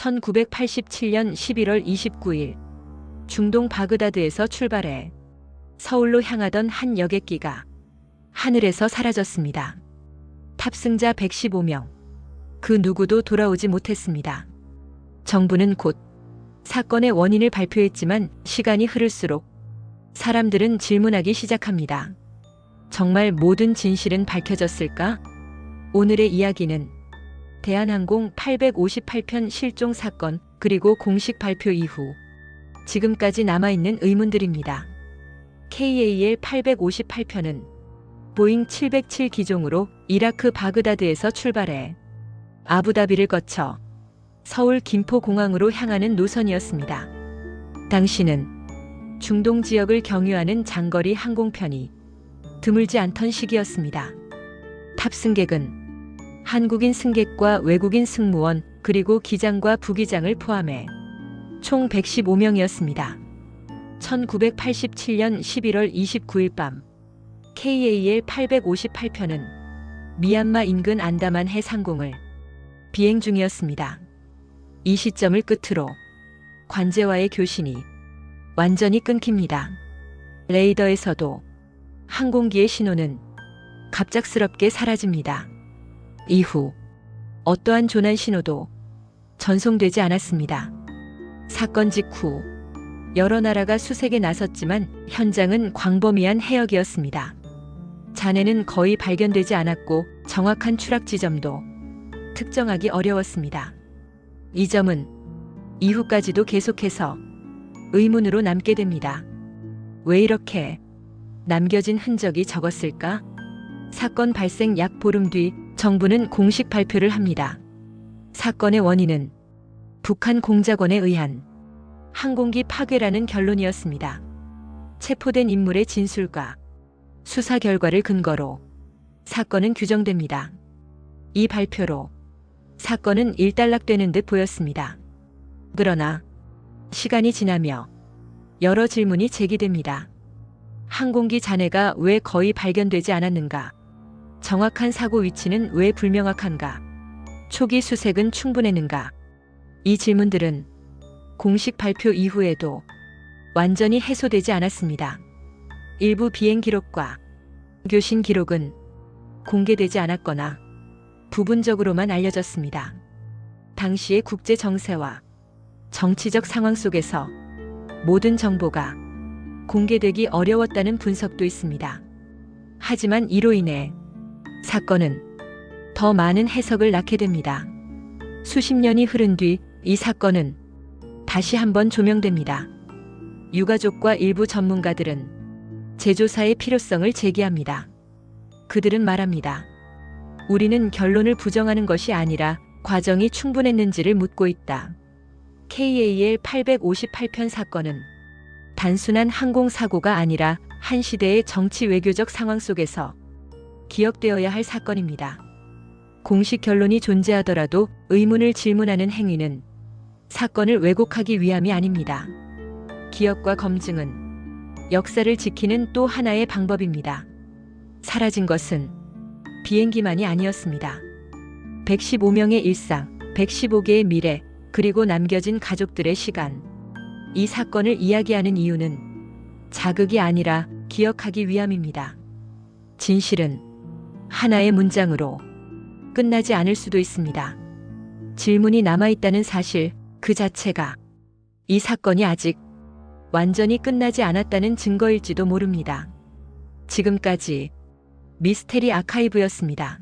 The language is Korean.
1987년 11월 29일 중동 바그다드에서 출발해 서울로 향하던 한 여객기가 하늘에서 사라졌습니다. 탑승자 115명. 그 누구도 돌아오지 못했습니다. 정부는 곧 사건의 원인을 발표했지만 시간이 흐를수록 사람들은 질문하기 시작합니다. 정말 모든 진실은 밝혀졌을까? 오늘의 이야기는 대한항공 858편 실종 사건 그리고 공식 발표 이후 지금까지 남아있는 의문들입니다. KAL 858편은 보잉 707 기종으로 이라크 바그다드에서 출발해 아부다비를 거쳐 서울 김포공항으로 향하는 노선이었습니다. 당시는 중동 지역을 경유하는 장거리 항공편이 드물지 않던 시기였습니다. 탑승객은 한국인 승객과 외국인 승무원 그리고 기장과 부기장을 포함해 총 115명이었습니다. 1987년 11월 29일 밤 KAL 858편은 미얀마 인근 안다만 해상공을 비행 중이었습니다. 이 시점을 끝으로 관제와의 교신이 완전히 끊깁니다. 레이더에서도 항공기의 신호는 갑작스럽게 사라집니다. 이후 어떠한 조난 신호도 전송되지 않았습니다. 사건 직후 여러 나라가 수색에 나섰지만 현장은 광범위한 해역이었습니다. 잔해는 거의 발견되지 않았고 정확한 추락 지점도 특정하기 어려웠습니다. 이 점은 이후까지도 계속해서 의문으로 남게 됩니다. 왜 이렇게 남겨진 흔적이 적었을까? 사건 발생 약 보름 뒤 정부는 공식 발표를 합니다. 사건의 원인은 북한 공작원에 의한 항공기 파괴라는 결론이었습니다. 체포된 인물의 진술과 수사 결과를 근거로 사건은 규정됩니다. 이 발표로 사건은 일단락되는 듯 보였습니다. 그러나 시간이 지나며 여러 질문이 제기됩니다. 항공기 잔해가 왜 거의 발견되지 않았는가? 정확한 사고 위치는 왜 불명확한가? 초기 수색은 충분했는가? 이 질문들은 공식 발표 이후에도 완전히 해소되지 않았습니다. 일부 비행 기록과 교신 기록은 공개되지 않았거나 부분적으로만 알려졌습니다. 당시의 국제 정세와 정치적 상황 속에서 모든 정보가 공개되기 어려웠다는 분석도 있습니다. 하지만 이로 인해 사건은 더 많은 해석을 낳게 됩니다. 수십 년이 흐른 뒤 이 사건은 다시 한번 조명됩니다. 유가족과 일부 전문가들은 재조사의 필요성을 제기합니다. 그들은 말합니다. 우리는 결론을 부정하는 것이 아니라 과정이 충분했는지를 묻고 있다. KAL 858편 사건은 단순한 항공사고가 아니라 한 시대의 정치 외교적 상황 속에서 기억되어야 할 사건입니다. 공식 결론이 존재하더라도 의문을 질문하는 행위는 사건을 왜곡하기 위함이 아닙니다. 기억과 검증은 역사를 지키는 또 하나의 방법입니다. 사라진 것은 비행기만이 아니었습니다. 115명의 일상, 115개의 미래, 그리고 남겨진 가족들의 시간. 이 사건을 이야기하는 이유는 자극이 아니라 기억하기 위함입니다. 진실은 하나의 문장으로 끝나지 않을 수도 있습니다. 질문이 남아있다는 사실 그 자체가 이 사건이 아직 완전히 끝나지 않았다는 증거일지도 모릅니다. 지금까지 미스테리 아카이브였습니다.